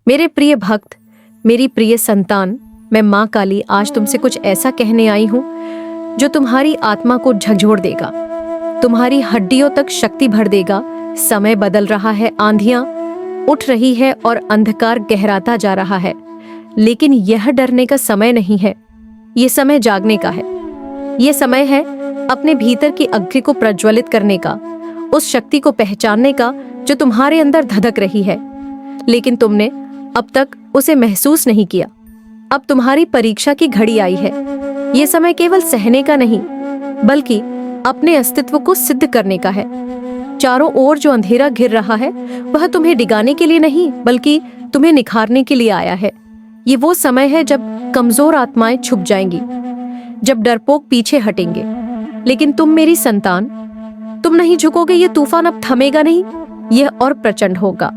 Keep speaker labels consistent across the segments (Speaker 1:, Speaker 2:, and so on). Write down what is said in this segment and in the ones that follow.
Speaker 1: मेरे प्रिय भक्त, मेरी प्रिय संतान, मैं माँ काली आज तुमसे कुछ ऐसा कहने आई हूँ जो तुम्हारी आत्मा को झकझोर देगा, तुम्हारी हड्डियों तक शक्ति भर देगा। समय बदल रहा है, आंधियां उठ रही है और अंधकार गहराता जा रहा है, लेकिन यह डरने का समय नहीं है। ये समय जागने का है। ये समय है अपने भीतर की अग्नि को प्रज्वलित करने का, उस शक्ति को पहचानने का जो तुम्हारे अंदर धधक रही है, लेकिन तुमने अब तक उसे महसूस नहीं किया। अब तुम्हारी परीक्षा की घड़ी आई है। ये समय केवल सहने का नहीं, बल्कि अपने अस्तित्व को सिद्ध करने का है। चारों ओर जो अंधेरा घिर रहा है, वह तुम्हें डिगाने के लिए नहीं, बल्कि तुम्हें निखारने के लिए आया है। ये वो समय है जब कमजोर आत्माएं छुप जाएंगी, जब डरपोक पीछे हटेंगे। लेकिन तुम मेरी संतान, तुम नहीं झुकोगे। ये तूफान अब थमेगा नहीं, यह और प्रचंड होगा।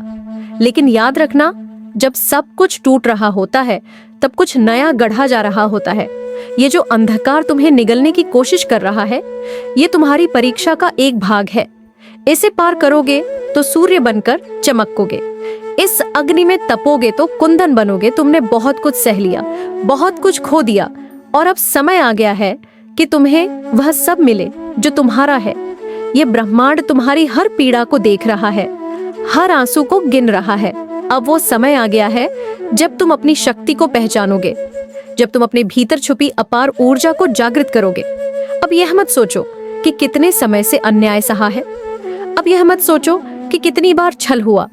Speaker 1: लेकिन याद रखना, जब सब कुछ टूट रहा होता है, तब कुछ नया गढ़ा जा रहा होता है। ये जो अंधकार तुम्हें निगलने की कोशिश कर रहा है, ये तुम्हारी परीक्षा का एक भाग है। इसे पार करोगे तो सूर्य बनकर चमकोगे, इस अग्नि में तपोगे तो कुंदन बनोगे। तुमने बहुत कुछ सह लिया, बहुत कुछ खो दिया, और अब समय आ गया है कि तुम्हें वह सब मिले जो तुम्हारा है। ये ब्रह्मांड तुम्हारी हर पीड़ा को देख रहा है, हर आंसू को गिन रहा है। अब वो समय आ गया है जब तुम अपनी शक्ति को पहचानोगे, जब तुम अपने भीतर छुपी अपार ऊर्जा को जागृत करोगे। अब यह मत सोचो कि कितने समय से अन्याय सहा है। अब यह मत सोचो कि कितनी बार छल हुआ।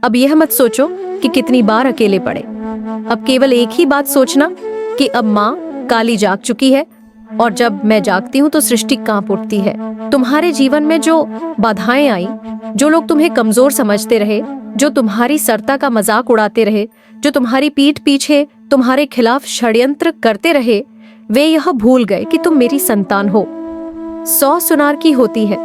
Speaker 1: अब यह मत सोचो कि कितनी बार अकेले पड़े। अब केवल एक ही बात सोचना कि अब माँ काली जाग चुकी है, और जब मैं जागती हूँ तो सृष्टि कांप उठती है। तुम्हारे जीवन में जो बाधाएं आई, जो लोग तुम्हें कमजोर समझते रहे, जो तुम्हारी सरता का मजाक उड़ाते रहे, जो तुम्हारी पीठ पीछे तुम्हारे खिलाफ षड्यंत्र करते रहे, वे यह भूल गए कि तुम मेरी संतान हो। 100 सुनार की होती है,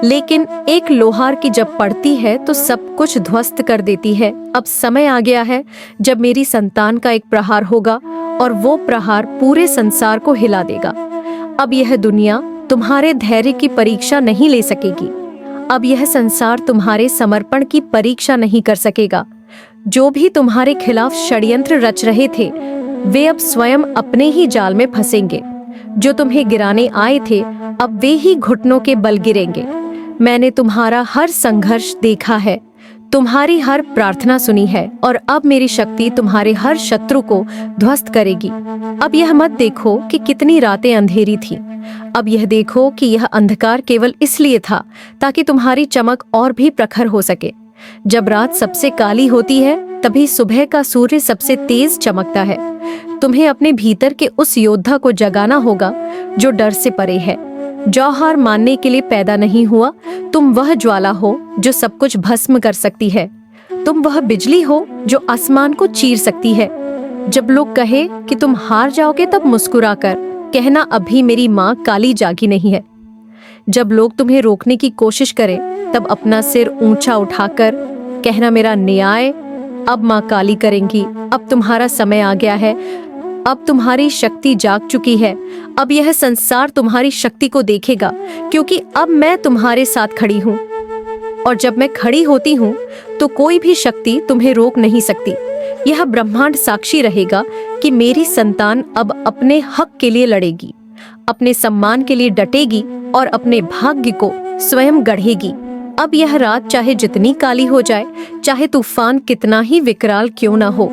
Speaker 1: लेकिन एक लोहार की जब पड़ती है तो सब कुछ ध्वस्त कर देती है। अब समय आ गया है जब मेरी संतान का एक प्रहार होगा, और वो प्रहार पूरे संसार को हिला देगा। अब यह दुनिया तुम्हारे धैर्य की परीक्षा नहीं ले सकेगी। अब यह संसार तुम्हारे समर्पण की परीक्षा नहीं कर सकेगा। जो भी तुम्हारे खिलाफ षड्यंत्र रच रहे थे, वे अब स्वयं अपने ही जाल में फंसेंगे। जो तुम्हें गिराने आए थे, अब वे ही घुटनों के बल गिरेंगे। मैंने तुम्हारा हर संघर्ष देखा है, तुम्हारी हर प्रार्थना सुनी है, और अब मेरी शक्ति तुम्हारे हर शत्रु को ध्वस्त करेगी। अब यह मत देखो कि कितनी रातें अंधेरी थी। अब यह देखो कि यह अंधकार केवल इसलिए था ताकि तुम्हारी चमक और भी प्रखर हो सके। जब रात सबसे काली होती है, तभी सुबह का सूर्य सबसे तेज चमकता है। तुम्हें अपने भीतर के उस योद्धा को जगाना होगा जो डर से परे है, जो हार मानने के लिए पैदा नहीं हुआ। तुम वह ज्वाला हो जो सब कुछ भस्म कर सकती है। तुम वह बिजली हो जो आसमान को चीर सकती है। जब लोग कहे कि तुम हार जाओगे, तब मुस्कुराकर कहना, अभी मेरी माँ काली जागी नहीं है। जब लोग तुम्हें रोकने की कोशिश करें, तब अपना सिर ऊंचा उठाकर कहना, मेरा न्याय अब माँ काली करेंगी। अब तुम्हारा समय आ गया है। अब तुम्हारी शक्ति जाग चुकी है। अब यह संसार तुम्हारी शक्ति को देखेगा, क्योंकि अब मैं तुम्हारे साथ खड़ी हूँ। और जब मैं खड़ी होती हूँ तो कोई भी शक्ति तुम्हें रोक नहीं सकती। यह ब्रह्मांड साक्षी रहेगा कि मेरी संतान अब अपने हक के लिए लड़ेगी, अपने सम्मान के लिए डटेगी, और अपने भाग्य को स्वयं गढ़ेगी। अब यह रात चाहे जितनी काली हो जाए, चाहे तूफान कितना ही विकराल क्यों ना हो,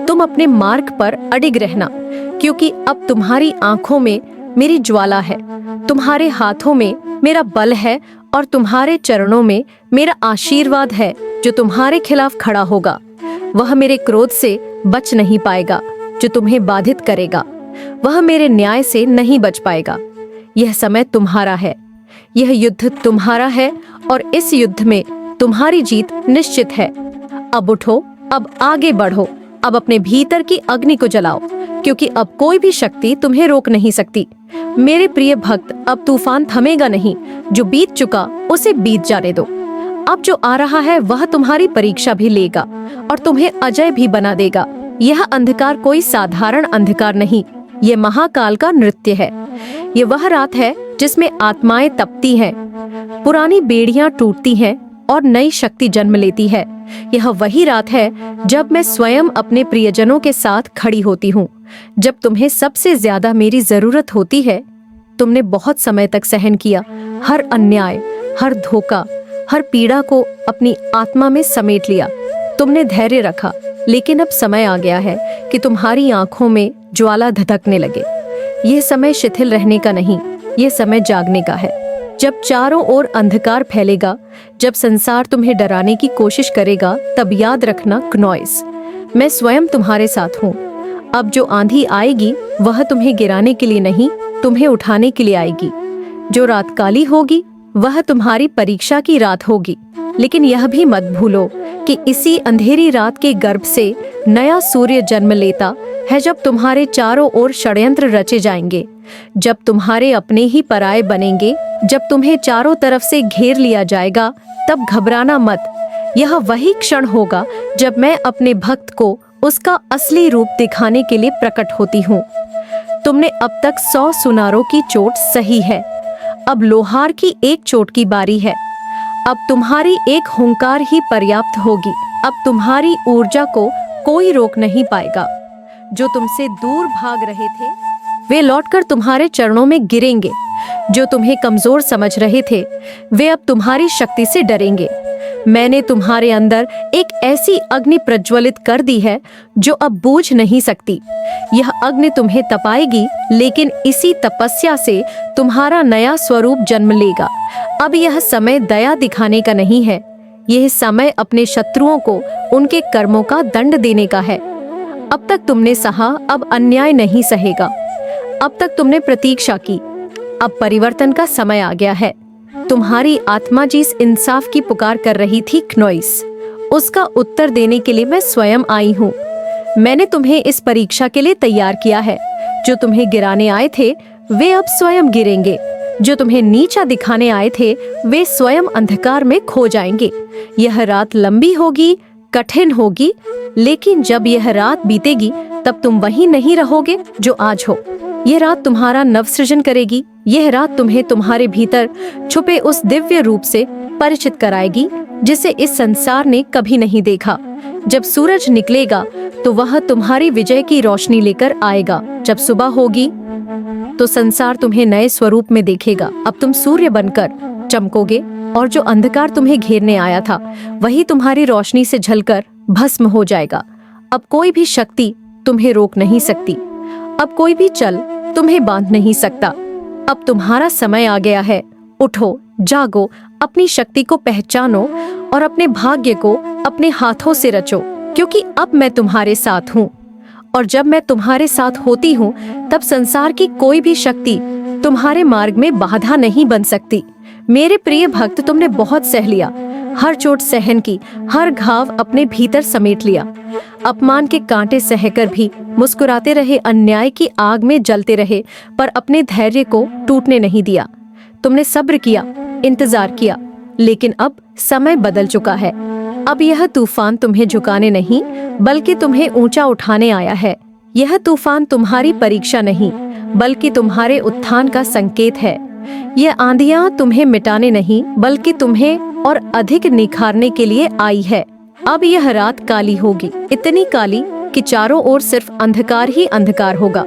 Speaker 1: तुम अपने मार्ग पर अडिग रहना, क्योंकि अब तुम्हारी आंखों में मेरी ज्वाला है, तुम्हारे हाथों में मेरा बल है, और तुम्हारे चरणों में मेरा आशीर्वाद है। जो तुम्हारे खिलाफ खड़ा होगा, वह मेरे क्रोध से बच नहीं पाएगा। जो तुम्हें बाधित करेगा, वह मेरे न्याय से नहीं बच पाएगा। यह समय तुम्हारा है, यह युद्ध तुम्हारा है, और इस युद्ध में तुम्हारी जीत निश्चित है। अब उठो, अब आगे बढ़ो, अब अपने भीतर की अग्नि को जलाओ, क्योंकि अब कोई भी शक्ति तुम्हें रोक नहीं सकती। मेरे प्रिय भक्त, अब तूफान थमेगा नहीं। जो बीत चुका उसे बीत जाने दो। अब जो आ रहा है वह तुम्हारी परीक्षा भी लेगा और तुम्हें अजय भी बना देगा। यह अंधकार कोई साधारण अंधकार नहीं, ये महाकाल का नृत्य है। ये वह रात है जिसमें आत्माएं तपती हैं, पुरानी बेड़ियां टूटती हैं, और नई शक्ति जन्म लेती है। यह वही रात है जब मैं स्वयं अपने प्रियजनों के साथ खड़ी होती हूँ। जब तुम्हें सबसे ज्यादा मेरी जरूरत होती है, तुमने बहुत समय तक सहन किया, हर अन्याय, हर धोखा, हर पीड़ा को अपनी आत्मा में समेट लिया। तुमने धैर्य रखा, लेकिन अब समय आ गया है कि तुम्हारी आंखों में ज्वाला धधकने लगे। यह समय शिथिल रहने का नहीं, यह समय जागने का है। जब चारों ओर अंधकार फैलेगा, जब संसार तुम्हें डराने की कोशिश करेगा, तब याद रखना क्नॉइस, मैं स्वयं तुम्हारे साथ हूँ। अब जो आंधी आएगी वह तुम्हें गिराने के लिए नहीं, तुम्हें उठाने के लिए आएगी। जो रात काली होगी वह तुम्हारी परीक्षा की रात होगी, लेकिन यह भी मत भूलो कि इसी अंधेरी रात के गर्भ से नया सूर्य जन्म लेता है। जब तुम्हारे चारों ओर षड्यंत्र रचे जाएंगे, जब तुम्हारे अपने ही पराये बनेंगे, जब तुम्हें चारों तरफ से घेर लिया जाएगा, तब घबराना मत। यह वही क्षण होगा जब मैं अपने भक्त को उसका असली रूप दिखाने के लिए प्रकट होती हूँ। तुमने अब तक 100 सुनारों की चोट सही है, अब लोहार की एक चोट की बारी है। अब तुम्हारी एक हुंकार ही पर्याप्त होगी। अब तुम्हारी ऊर्जा को कोई रोक नहीं पाएगा। जो तुमसे दूर भाग रहे थे वे लौटकर तुम्हारे चरणों में गिरेंगे। जो तुम्हें कमजोर समझ रहे थे वे अब तुम्हारी शक्ति से डरेंगे। मैंने तुम्हारे अंदर एक ऐसी अग्नि प्रज्वलित कर दी है जो अब बूझ नहीं सकती। यह अग्नि तुम्हें तपाएगी, लेकिन इसी तपस्या से तुम्हारा नया स्वरूप जन्म लेगा। अब यह समय दया दिखाने का नहीं है, यह समय अपने शत्रुओं को उनके कर्मों का दंड देने का है। अब तक तुमने सहा, अब अन्याय नहीं सहेगा। अब तक तुमने प्रतीक्षा की, अब परिवर्तन का समय आ गया है। तुम्हारी आत्मा जिस इंसाफ की पुकार कर रही थी क्नॉइस, उसका उत्तर देने के लिए मैं स्वयं आई हूँ। मैंने तुम्हें इस परीक्षा के लिए तैयार किया है। जो तुम्हें गिराने आए थे वे अब स्वयं गिरेंगे। जो तुम्हें नीचा दिखाने आए थे वे स्वयं अंधकार में खो जाएंगे। यह रात लंबी होगी, कठिन होगी, लेकिन जब यह रात बीतेगी तब तुम वही नहीं रहोगे जो आज हो। यह रात तुम्हारा नवसृजन करेगी। यह रात तुम्हें तुम्हारे भीतर छुपे उस दिव्य रूप से परिचित कराएगी जिसे इस संसार ने कभी नहीं देखा। जब सूरज निकलेगा तो वह तुम्हारी विजय की रोशनी लेकर आएगा। जब सुबह होगी तो संसार तुम्हें नए स्वरूप में देखेगा। अब तुम सूर्य बनकर चमकोगे और जो अंधकार तुम्हें घेरने आया था वही तुम्हारी रोशनी से झलकर भस्म हो जाएगा। अब कोई भी शक्ति तुम्हें रोक नहीं सकती। अब कोई भी चल तुम्हें बांध नहीं सकता। अब तुम्हारा समय आ गया है। उठो, जागो, अपनी शक्ति को पहचानो और अपने भाग्य को अपने हाथों से रचो, क्योंकि अब मैं तुम्हारे साथ हूँ। और जब मैं तुम्हारे साथ होती हूँ तब संसार की कोई भी शक्ति तुम्हारे मार्ग में बाधा नहीं बन सकती। मेरे प्रिय भक्त, तुमने बहुत सह लिया, हर चोट सहन की, हर घाव अपने भीतर समेट लिया। अपमान के कांटे सहकर भी मुस्कुराते रहे, अन्याय की आग में जलते रहे, पर अपने धैर्य को टूटने नहीं दिया। तुमने सब्र किया, इंतजार किया, लेकिन अब समय बदल चुका है। अब यह तूफान तुम्हें झुकाने नहीं बल्कि तुम्हें ऊंचा उठाने आया है। यह तूफान तुम्हारी परीक्षा नहीं बल्कि तुम्हारे उत्थान का संकेत है। यह आंधियां तुम्हें मिटाने नहीं बल्कि तुम्हें और अधिक निखारने के लिए आई है। अब यह रात काली होगी, इतनी काली कि चारों ओर सिर्फ अंधकार ही अंधकार होगा।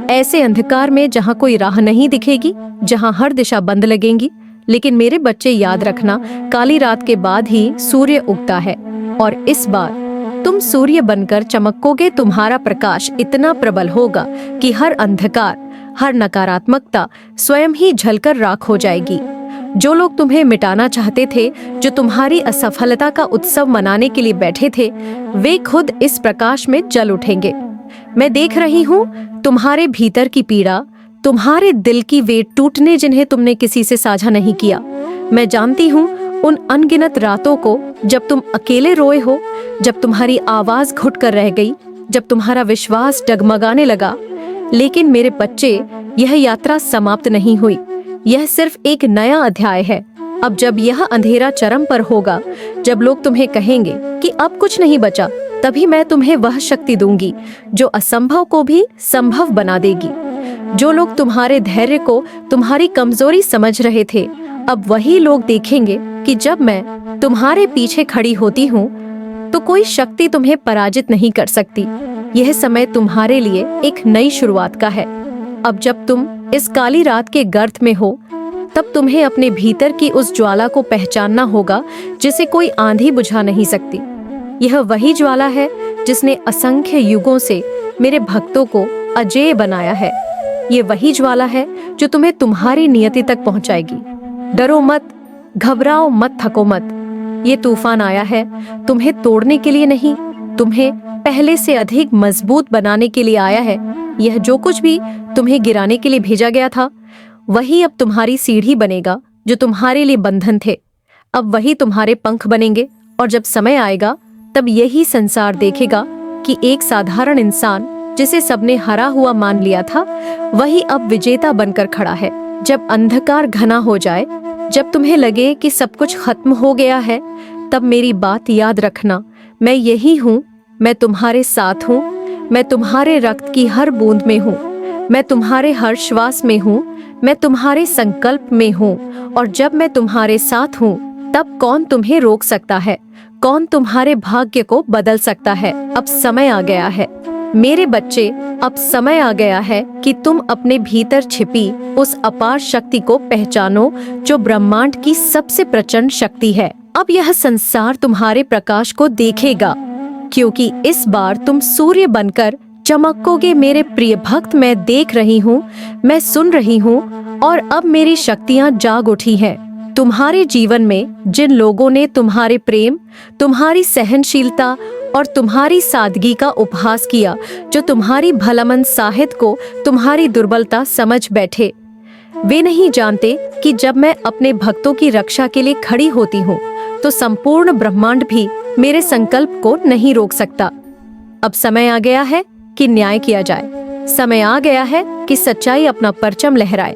Speaker 1: ऐसे अंधकार में जहाँ कोई राह नहीं दिखेगी, जहाँ हर दिशा बंद लगेंगी। लेकिन मेरे बच्चे, याद रखना, काली रात के बाद ही सूर्य उगता है और इस बार तुम सूर्य बनकर चमकोगे। तुम्हारा प्रकाश इतना प्रबल होगा कि हर अंधकार, हर नकारात्मकता स्वयं ही झलकर राख हो जाएगी। जो लोग तुम्हें मिटाना चाहते थे, जो तुम्हारी असफलता का उत्सव मनाने के लिए बैठे थे, वे खुद इस प्रकाश में जल उठेंगे। मैं देख रही हूँ तुम्हारे भीतर की पीड़ा, तुम्हारे दिल की वे टूटने जिन्हें तुमने किसी से साझा नहीं किया। मैं जानती हूँ उन अनगिनत रातों को जब तुम अकेले रोए हो, जब तुम्हारी आवाज घुट कर रह गई, जब तुम्हारा विश्वास डगमगाने लगा। लेकिन मेरे बच्चे, यह यात्रा समाप्त नहीं हुई, यह सिर्फ एक नया अध्याय है। अब जब यह अंधेरा चरम पर होगा, जब लोग तुम्हें कहेंगे कि अब कुछ नहीं बचा, तभी मैं तुम्हें वह शक्ति दूंगी जो असंभव को भी संभव बना देगी। जो लोग तुम्हारे धैर्य को तुम्हारी कमजोरी समझ रहे थे, अब वही लोग देखेंगे कि जब मैं तुम्हारे पीछे खड़ी होती हूँ तो कोई शक्ति तुम्हें पराजित नहीं कर सकती। यह समय तुम्हारे लिए एक नई शुरुआत का है। अब जब तुम इस काली रात के गर्त में हो, तब तुम्हें अपने भीतर की उस ज्वाला को पहचानना होगा जिसे कोई आंधी बुझा नहीं सकती। यह वही ज्वाला है जिसने असंख्य युगों से मेरे भक्तों को अजेय बनाया है। ये वही ज्वाला है जो तुम्हें तुम्हारी नियति तक पहुंचाएगी। डरो मत, घबराओ मत, थको मत। ये तूफान आया है तुम्हें तोड़ने के लिए नहीं, तुम्हें पहले से अधिक मजबूत बनाने के लिए आया है। यह जो कुछ भी तुम्हें गिराने के लिए भेजा गया था, वही अब तुम्हारी सीढ़ी बनेगा। जो तुम्हारे लिए बंधन थे, अब वही तुम्हारे पंख बनेंगे। और जब समय आएगा, तब यही संसार देखेगा कि एक साधारण इंसान जिसे सबने हरा हुआ मान लिया था, वही अब विजेता बनकर खड़ा है। जब अंधकार घना हो जाए, जब तुम्हें लगे कि सब कुछ खत्म हो गया है, तब मेरी बात याद रखना। मैं यही हूँ, मैं तुम्हारे साथ हूँ, मैं तुम्हारे रक्त की हर बूंद में हूँ, मैं तुम्हारे हर श्वास में हूँ, मैं तुम्हारे संकल्प में हूँ। और जब मैं तुम्हारे साथ हूँ, तब कौन तुम्हें रोक सकता है? कौन तुम्हारे भाग्य को बदल सकता है? अब समय आ गया है मेरे बच्चे, अब समय आ गया है कि तुम अपने भीतर छिपी उस अपार शक्ति को पहचानो जो ब्रह्मांड की सबसे प्रचंड शक्ति है। अब यह संसार तुम्हारे प्रकाश को देखेगा, क्योंकि इस बार तुम सूर्य बनकर चमकोगे। मेरे प्रिय भक्त, मैं देख रही हूँ, मैं सुन रही हूँ, और अब मेरी शक्तियाँ जाग उठी हैं। तुम्हारे जीवन में जिन लोगों ने तुम्हारे प्रेम, तुम्हारी सहनशीलता और तुम्हारी सादगी का उपहास किया, जो तुम्हारी भलामन साहित्य को तुम्हारी दुर्बलता समझ बैठे, वे नहीं जानते कि जब मैं अपने भक्तों की रक्षा के लिए खड़ी होती हूँ, तो संपूर्ण ब्रह्मांड भी मेरे संकल्प को नहीं रोक सकता। अब समय आ गया है कि न्याय किया जाए। समय आ गया है कि सच्चाई अपना परचम लहराए।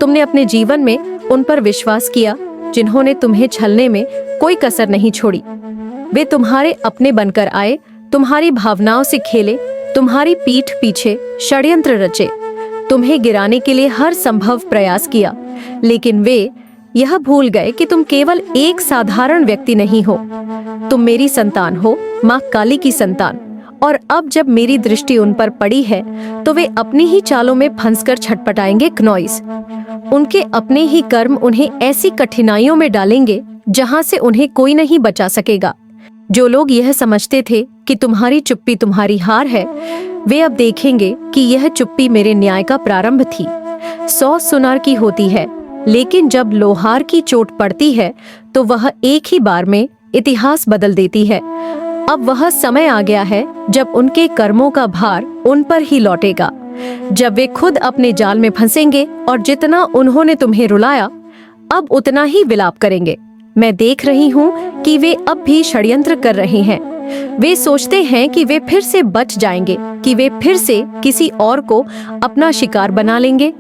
Speaker 1: तुमने अपने जीवन में उन पर विश्वास किया जिन्होंने तुम्हें छलने में कोई कसर नहीं छोड़ी। वे तुम्हारे अपने बनकर आए, तुम्हारी भावनाओं से खेले, तुम्हारी पीठ पीछे षड्यंत्र रचे, तुम्हें गिराने के लिए हर संभव प्रयास किया। लेकिन वे यह भूल गए कि तुम केवल एक साधारण व्यक्ति नहीं हो, तुम मेरी संतान हो, माँ काली की संतान। और अब जब मेरी दृष्टि उन पर पड़ी है, तो वे अपनी ही चालों में फंसकर छटपटाएंगे। ग्नॉइस, उनके अपने ही कर्म उन्हें ऐसी कठिनाइयों में डालेंगे जहां से उन्हें कोई नहीं बचा सकेगा। जो लोग यह समझते थे कि तुम्हारी चुप्पी तुम्हारी हार है, वे अब देखेंगे कि यह चुप्पी मेरे न्याय का प्रारंभ थी। 100 सुनार की होती है, लेकिन जब लोहार की चोट पड़ती है तो वह एक ही बार में इतिहास बदल देती है। अब वह समय आ गया है जब उनके कर्मों का भार उन पर ही लौटेगा, जब वे खुद अपने जाल में फंसेंगे और जितना उन्होंने तुम्हें रुलाया, अब उतना ही विलाप करेंगे। मैं देख रही हूँ कि वे अब भी षड्यंत्र कर रहे हैं। वे सोचते हैं कि वे फिर से बच जाएंगे, कि वे फिर से किसी और को अपना शिकार बना लेंगे।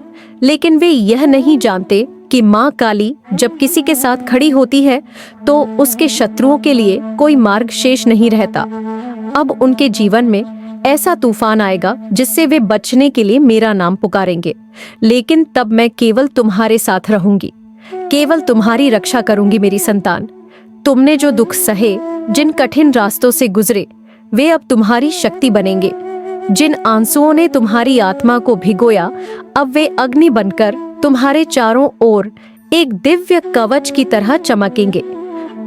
Speaker 1: लेकिन वे यह नहीं जानते कि माँ काली जब किसी के साथ खड़ी होती है, तो उसके शत्रुओं के लिए कोई मार्ग शेष नहीं रहता। अब उनके जीवन में ऐसा तूफान आएगा जिससे वे बचने के लिए मेरा नाम पुकारेंगे। लेकिन तब मैं केवल तुम्हारे साथ रहूंगी, केवल तुम्हारी रक्षा करूंगी। मेरी संतान, तुमने जो दुख सहे, जिन कठिन रास्तों से गुजरे, वे अब तुम्हारी शक्ति बनेंगे। जिन आंसुओं ने तुम्हारी आत्मा को भिगोया, अब वे अग्नि बनकर तुम्हारे चारों ओर एक दिव्य कवच की तरह चमकेंगे।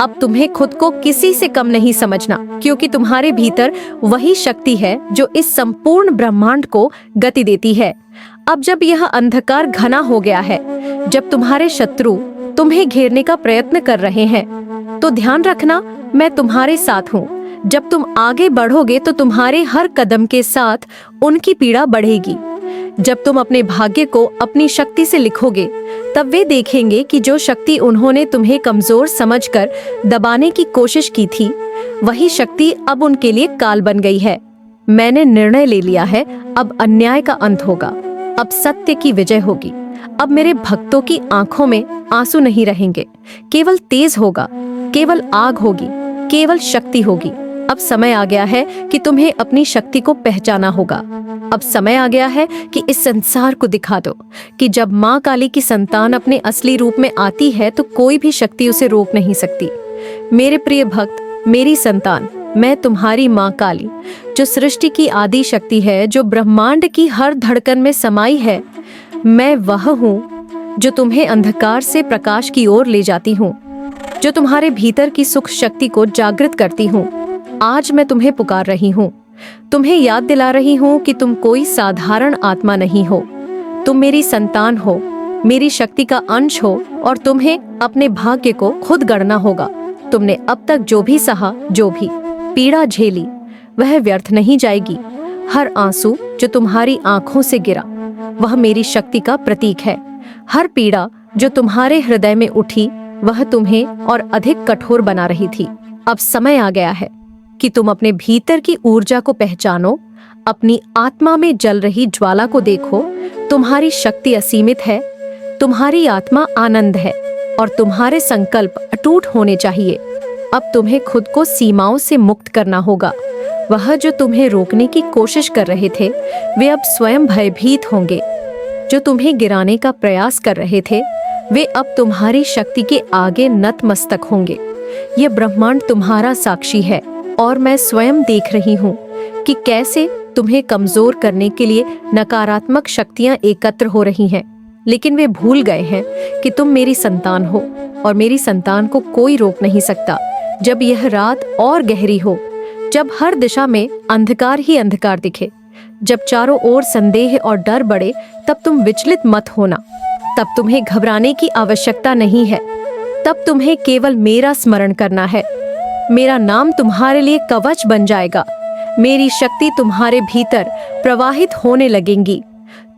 Speaker 1: अब तुम्हें खुद को किसी से कम नहीं समझना, क्योंकि तुम्हारे भीतर वही शक्ति है जो इस संपूर्ण ब्रह्मांड को गति देती है। अब जब यह अंधकार घना हो गया है, जब तुम्हारे शत्रु तुम्हें घेरने का प्रयत्न कर रहे हैं, तो ध्यान रखना, मैं तुम्हारे साथ हूँ। जब तुम आगे बढ़ोगे तो तुम्हारे हर कदम के साथ उनकी पीड़ा बढ़ेगी। जब तुम अपने भाग्य को अपनी शक्ति से लिखोगे, तब वे देखेंगे कि जो शक्ति उन्होंने तुम्हें कमजोर समझकर दबाने की कोशिश की थी, वही शक्ति अब उनके लिए काल बन गई है। मैंने निर्णय ले लिया है, अब अन्याय का अंत होगा, अब सत्य की विजय होगी। अब मेरे भक्तों की आंखों में आंसू नहीं रहेंगे, केवल तेज होगा, केवल आग होगी, केवल शक्ति होगी। अब समय आ गया है कि तुम्हें अपनी शक्ति को पहचाना होगा। अब समय आ गया है कि इस संसार को दिखा दो कि जब माँ काली की संतान अपने असली रूप में आती है तो कोई भी शक्ति उसे रोक नहीं सकती। मेरे प्रिय भक्त, मेरी संतान, मैं तुम्हारी माँ काली, जो सृष्टि की आदि शक्ति है, जो ब्रह्मांड की हर धड़कन में समाई है, मैं वह हूँ जो तुम्हें अंधकार से प्रकाश की ओर ले जाती हूँ, जो तुम्हारे भीतर की सुख शक्ति को जागृत करती हूँ। आज मैं तुम्हें पुकार रही हूँ, तुम्हें याद दिला रही हूँ कि तुम कोई साधारण आत्मा नहीं हो। तुम मेरी संतान हो, मेरी शक्ति का अंश हो और तुम्हें अपने भाग्य को खुद गढ़ना होगा। तुमने अब तक जो भी सहा, जो भी पीड़ा झेली, वह व्यर्थ नहीं जाएगी। हर आंसू जो तुम्हारी आंखों से गिरा, वह मेरी शक्ति का प्रतीक है। हर पीड़ा जो तुम्हारे हृदय में उठी, वह तुम्हें और अधिक कठोर बना रही थी। अब समय आ गया है कि तुम अपने भीतर की ऊर्जा को पहचानो, अपनी आत्मा में जल रही ज्वाला को देखो। तुम्हारी शक्ति असीमित है, तुम्हारी आत्मा आनंद है और तुम्हारे संकल्प अटूट होने चाहिए। अब तुम्हें खुद को सीमाओं से मुक्त करना होगा। वह जो तुम्हें रोकने की कोशिश कर रहे थे, वे अब स्वयं भयभीत होंगे। जो तुम्हें गिराने का प्रयास कर रहे थे, वे अब तुम्हारी शक्ति के आगे नतमस्तक होंगे। यह ब्रह्मांड तुम्हारा साक्षी है और मैं स्वयं देख रही हूँ कि कैसे तुम्हें कमजोर करने के लिए नकारात्मक शक्तियां एकत्र हो रही हैं। लेकिन वे भूल गए हैं कि तुम मेरी संतान हो और मेरी संतान को कोई रोक नहीं सकता। जब यह रात और गहरी हो, जब हर दिशा में अंधकार ही अंधकार दिखे, जब चारों ओर संदेह और डर बढ़े, तब तुम विचलित मत होना। तब तुम्हें घबराने की आवश्यकता नहीं है। तब तुम्हें केवल मेरा स्मरण करना है। मेरा नाम तुम्हारे लिए कवच बन जाएगा। मेरी शक्ति तुम्हारे भीतर प्रवाहित होने लगेंगी।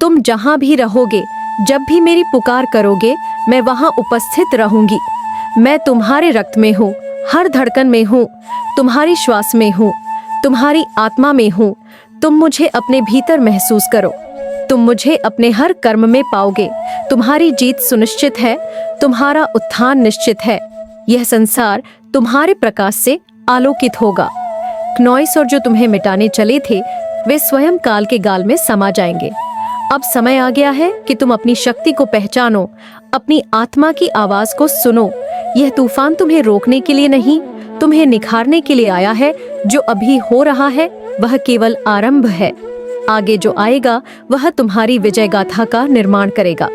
Speaker 1: तुम जहां भी रहोगे, जब भी मेरी पुकार करोगे, मैं वहां उपस्थित रहूंगी। मैं तुम्हारे रक्त में हूँ, हर धड़कन में हूँ, तुम्हारी श्वास में हूँ, तुम्हारी आत्मा में हूँ। तुम मुझे अपने भीतर महसूस करो। तुम मुझे अपने हर कर्म में पाओगे। तुम्हारी जीत सुनिश्चित है, तुम्हारा उत्थान निश्चित है। यह संसार तुम्हारे प्रकाश से आलोकित होगा। नॉइस और जो तुम्हें मिटाने चले थे, वे स्वयं काल के गाल में समा जाएंगे। अब समय आ गया है कि तुम अपनी शक्ति को पहचानो, अपनी आत्मा की आवाज को सुनो। यह तूफान तुम्हें रोकने के लिए नहीं, तुम्हें निखारने के लिए आया है। जो अभी हो रहा है, वह केवल आरंभ है। आगे जो आएगा, वह तुम्हारी विजय गाथा का निर्माण करेगा।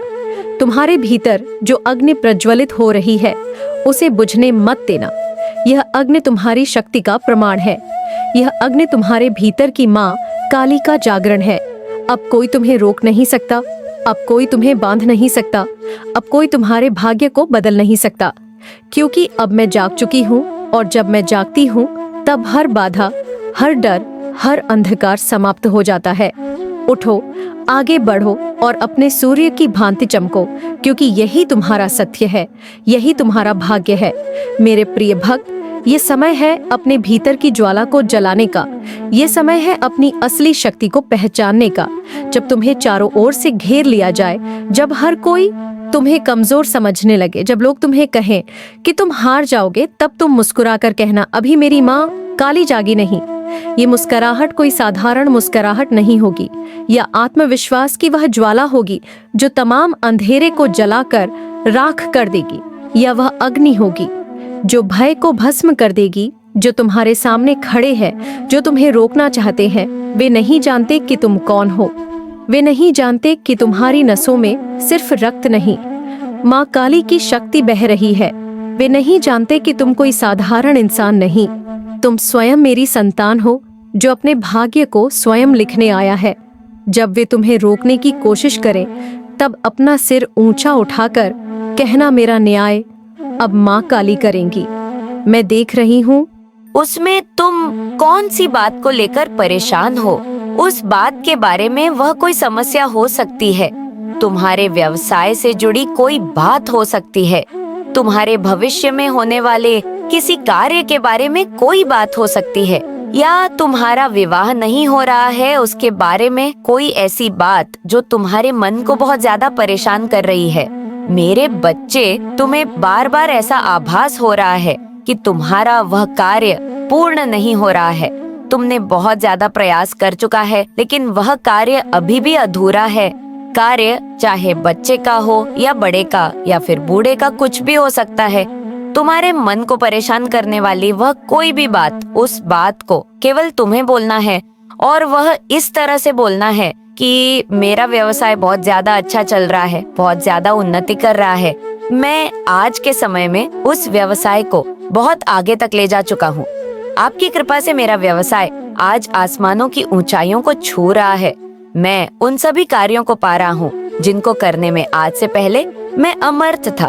Speaker 1: तुम्हारे भीतर जो अग्नि प्रज्वलित हो रही है, उसे बुझने मत देना। यह अग्नि तुम्हारी शक्ति का प्रमाण है। यह अग्नि तुम्हारे भीतर की माँ काली का जागरण है। अब कोई तुम्हें रोक नहीं सकता, अब कोई तुम्हें बांध नहीं सकता, अब कोई तुम्हारे भाग्य को बदल नहीं सकता, क्योंकि अब मैं जाग चुकी हूँ और जब मैं जागती हूँ, तब हर बाधा, हर डर, हर अंधकार समाप्त हो जाता है। उठो, आगे बढ़ो और अपने सूर्य की भांति चमको, क्योंकि यही तुम्हारा सत्य है, यही तुम्हारा भाग्य है। मेरे प्रिय भक्त, ये समय है अपने भीतर की ज्वाला को जलाने का। ये समय है अपनी असली शक्ति को पहचानने का। जब तुम्हें चारों ओर से घेर लिया जाए, जब हर कोई तुम्हें कमजोर समझने लगे, जब लोग तुम्हें कहें कि तुम हार जाओगे, तब तुम मुस्कुराकर कहना, अभी मेरी माँ काली जागी नहीं। ये मुस्कुराहट कोई साधारण मुस्कुराहट नहीं होगी। यह आत्मविश्वास की वह ज्वाला होगी जो तमाम अंधेरे को जलाकर राख कर देगी। यह वह अग्नि होगी जो भय को भस्म कर देगी। जो तुम्हारे सामने खड़े हैं, जो तुम्हें रोकना चाहते हैं, वे नहीं जानते कि तुम कौन हो। वे नहीं जानते कि तुम्हारी नसों में सिर्फ रक्त नहीं, माँ काली की शक्ति बह रही है। वे नहीं जानते कि तुम कोई साधारण इंसान नहीं, तुम स्वयं मेरी संतान हो, जो अपने भाग्य को स्वयं लिखने आया है। जब वे तुम्हें रोकने की कोशिश करें, तब अपना सिर ऊंचा उठाकर कहना, मेरा न्याय अब माँ काली करेंगी। मैं देख रही हूँ।
Speaker 2: उसमें तुम कौन सी बात को लेकर परेशान हो? उस बात के बारे में वह कोई समस्या हो सकती है, तुम्हारे व्यवसाय से जुड़ी कोई बात हो सकती है, तुम्हारे भविष्य में होने वाले किसी कार्य के बारे में कोई बात हो सकती है, या तुम्हारा विवाह नहीं हो रहा है उसके बारे में कोई ऐसी बात जो तुम्हारे मन को बहुत ज्यादा परेशान कर रही है। मेरे बच्चे, तुम्हें बार बार ऐसा आभास हो रहा है कि तुम्हारा वह कार्य पूर्ण नहीं हो रहा है, तुमने बहुत ज्यादा प्रयास कर चुका है, लेकिन वह कार्य अभी भी अधूरा है। कार्य चाहे बच्चे का हो या बड़े का या फिर बूढ़े का, कुछ भी हो सकता है। तुम्हारे मन को परेशान करने वाली वह कोई भी बात, उस बात को केवल तुम्हें बोलना है, और वह इस तरह से बोलना है कि मेरा व्यवसाय बहुत ज्यादा अच्छा चल रहा है, बहुत ज्यादा उन्नति कर रहा है। मैं आज के समय में उस व्यवसाय को बहुत आगे तक ले जा चुका हूँ। आपकी कृपा से मेरा व्यवसाय आज आसमानों की ऊंचाइयों को छू रहा है। मैं उन सभी कार्यों को पा रहा हूँ जिनको करने में आज से पहले मैं अमर्थ था।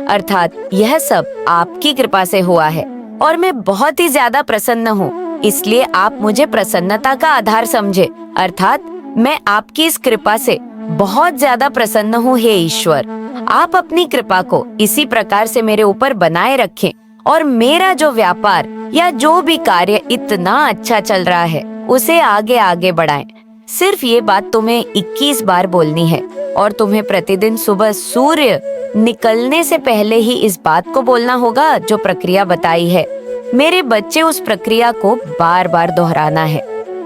Speaker 2: अर्थात यह सब आपकी कृपा से हुआ है और मैं बहुत ही ज्यादा प्रसन्न हूँ। इसलिए आप मुझे प्रसन्नता का आधार समझे। अर्थात मैं आपकी इस कृपा से बहुत ज्यादा प्रसन्न हूँ। हे ईश्वर, आप अपनी कृपा को इसी प्रकार से मेरे ऊपर बनाए रखें और मेरा जो व्यापार या जो भी कार्य इतना अच्छा चल रहा है उसे आगे आगे बढ़ाएं। सिर्फ ये बात तुम्हें 21 बार बोलनी है और तुम्हें प्रतिदिन सुबह सूर्य निकलने से पहले ही इस बात को बोलना होगा जो प्रक्रिया बताई है। मेरे बच्चे, उस प्रक्रिया को बार बार दोहराना है।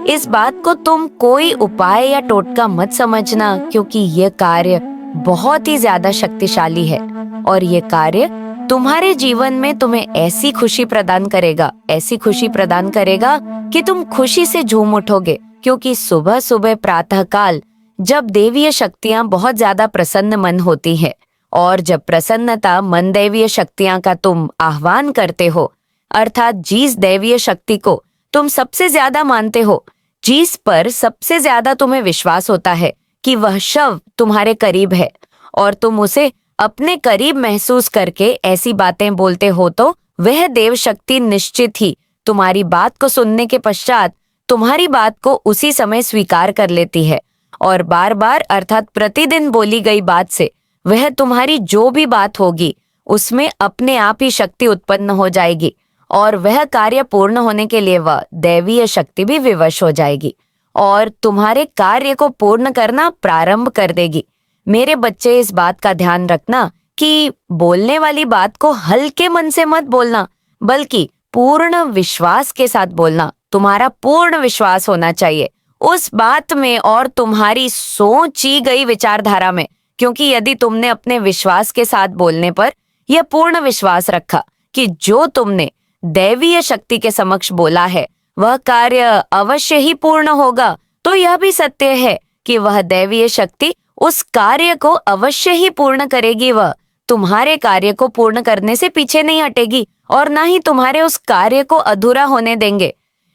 Speaker 2: इस बात को तुम कोई उपाय या टोटका मत समझना, क्योंकि ये कार्य बहुत ही ज्यादा शक्तिशाली है और ये कार्य तुम्हारे जीवन में तुम्हें ऐसी खुशी प्रदान करेगा, ऐसी खुशी प्रदान करेगा कि तुम खुशी से झूम उठोगे। क्योंकि सुबह सुबह प्रातः काल जब देवीय शक्तियां बहुत ज्यादा प्रसन्न मन होती है और जब प्रसन्नता मन देवीय शक्तियां का तुम आह्वान करते हो, अर्थात जिस देवीय शक्ति को तुम सबसे ज्यादा मानते हो, जिस पर सबसे ज्यादा तुम्हें विश्वास होता है कि वह शव तुम्हारे करीब है और तुम उसे अपने करीब महसूस करके ऐसी बातें बोलते हो, तो वह देव शक्ति निश्चित ही तुम्हारी बात को सुनने के पश्चात तुम्हारी बात को उसी समय स्वीकार कर लेती है और बार बार अर्थात प्रतिदिन बोली गई बात से वह तुम्हारी जो भी बात होगी उसमें अपने आप ही शक्ति उत्पन्न हो जाएगी और वह कार्य पूर्ण होने के लिए वह दैवीय शक्ति भी विवश हो जाएगी और तुम्हारे कार्य को पूर्ण करना प्रारंभ कर देगी। मेरे बच्चे, इस बात का ध्यान रखना कि बोलने वाली बात को हल्के मन से मत बोलना, बल्कि पूर्ण विश्वास के साथ बोलना। तुम्हारा पूर्ण विश्वास होना चाहिए उस बात में और तुम्हारी सोची गई विचारधारा में, क्योंकि यदि तुमने अपने विश्वास के साथ बोलने पर यह पूर्ण विश्वास रखा कि जो तुमने दैवीय शक्ति के समक्ष बोला है वह कार्य अवश्य ही पूर्ण होगा, तो यह भी सत्य है कि वह दैवीय शक्ति उस कार्य को अवश्य ही पूर्ण करेगी। वह तुम्हारे कार्य को पूर्ण करने से पीछे नहीं हटेगी और ना ही तुम्हारे उस कार्य को अधूरा होने देंगे।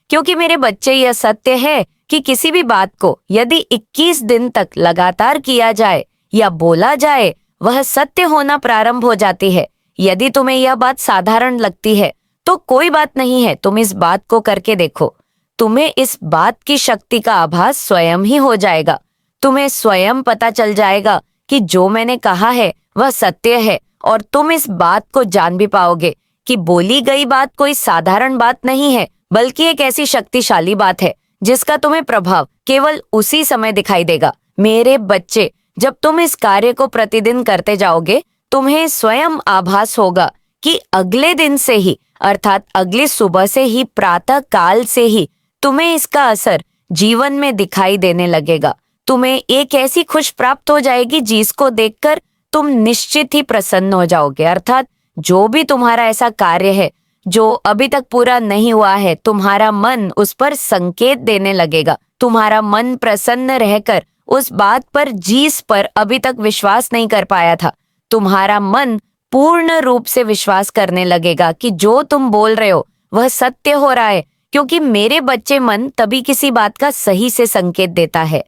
Speaker 2: क्योंकि मेरे बच्चे, यह सत्य है कि किसी भी बात को यदि 21 दिन तक लगातार किया जाए या बोला जाए, वह सत्य होना प्रारंभ हो जाती है। यदि तुम्हें यह बात साधारण लगती है तो कोई बात नहीं है, तुम इस बात को करके देखो। तुम्हें इस बात की शक्ति का आभास स्वयं ही हो जाएगा। तुम्हें स्वयं पता चल जाएगा कि जो मैंने कहा है वह सत्य है और तुम इस बात को जान भी पाओगे कि बोली गई बात कोई साधारण बात नहीं है, बल्कि एक ऐसी शक्तिशाली बात है जिसका तुम्हें प्रभाव केवल उसी समय दिखाई देगा। मेरे बच्चे, जब तुम इस कार्य को प्रतिदिन करते जाओगे, तुम्हें स्वयं आभास होगा कि अगले दिन से ही, अर्थात अगली सुबह से ही, प्रातः काल से ही तुम्हें इसका असर जीवन में दिखाई देने लगेगा। तुम्हें एक ऐसी खुश प्राप्त हो जाएगी जिसको देखकर तुम निश्चित ही प्रसन्न हो जाओगे। अर्थात जो भी तुम्हारा ऐसा कार्य है जो अभी तक पूरा नहीं हुआ है, तुम्हारा मन उस पर संकेत देने लगेगा। तुम्हारा मन प्रसन्न रहकर उस बात पर जिस पर अभी तक विश्वास नहीं कर पाया था, तुम्हारा मन पूर्ण रूप से विश्वास करने लगेगा कि जो तुम बोल रहे हो वह सत्य हो रहा है। क्योंकि मेरे बच्चे, मन तभी किसी बात का सही से संकेत देता है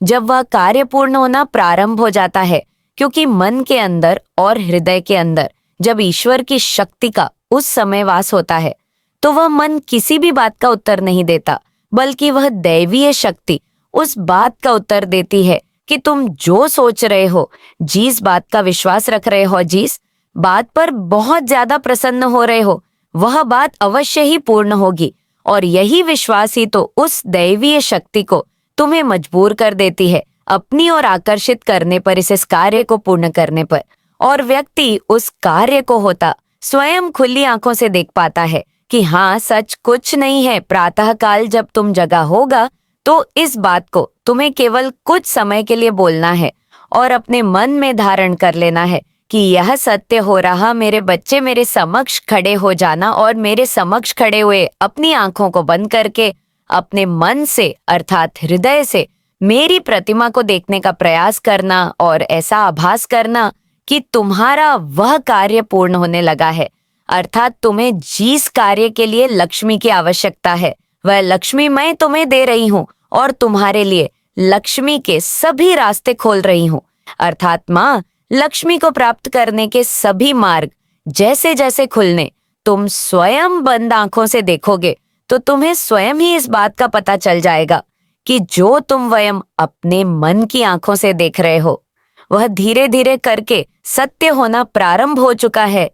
Speaker 2: जब वह कार्य पूर्ण होना प्रारंभ हो जाता है। क्योंकि मन के अंदर और हृदय के अंदर जब ईश्वर की शक्ति का उस समय वास होता है, तो वह मन किसी भी बात का उत्तर नहीं देता, बल्कि वह दैवीय शक्ति उस बात का उत्तर देती है कि तुम जो सोच रहे हो, जिस बात का विश्वास रख रहे हो, जिस बात पर बहुत ज्यादा प्रसन्न हो रहे हो, वह बात अवश्य ही पूर्ण होगी। और यही विश्वास ही तो उस दैवीय शक्ति को तुम्हें मजबूर कर देती है अपनी ओर आकर्षित करने पर, इस कार्य को पूर्ण करने पर। और व्यक्ति उस कार्य को होता स्वयं खुली आंखों से देख पाता है कि हाँ, सच कुछ नहीं है। प्रातःकाल जब तुम जगा होगा तो इस बात को तुम्हें केवल कुछ समय के लिए बोलना है और अपने मन में धारण कर लेना है कि यह सत्य हो रहा। मेरे बच्चे मेरे समक्ष खड़े हो जाना और मेरे समक्ष खड़े हुए अपनी आंखों को बंद करके अपने मन से अर्थात हृदय से मेरी प्रतिमा को देखने का प्रयास करना और ऐसा आभास करना कि तुम्हारा वह कार्य पूर्ण होने लगा है। अर्थात तुम्हें जिस कार्य के लिए लक्ष्मी की आवश्यकता है वह लक्ष्मी मैं तुम्हें दे रही हूँ और तुम्हारे लिए लक्ष्मी के सभी रास्ते खोल रही हूँ। अर्थात माँ, लक्ष्मी को प्राप्त करने के सभी मार्ग जैसे जैसे खुलने तुम स्वयं बंद आंखों से देखोगे तो तुम्हें स्वयं ही इस बात का पता चल जाएगा कि जो तुम स्वयं अपने मन की आंखों से देख रहे हो वह धीरे धीरे करके सत्य होना प्रारंभ हो चुका है।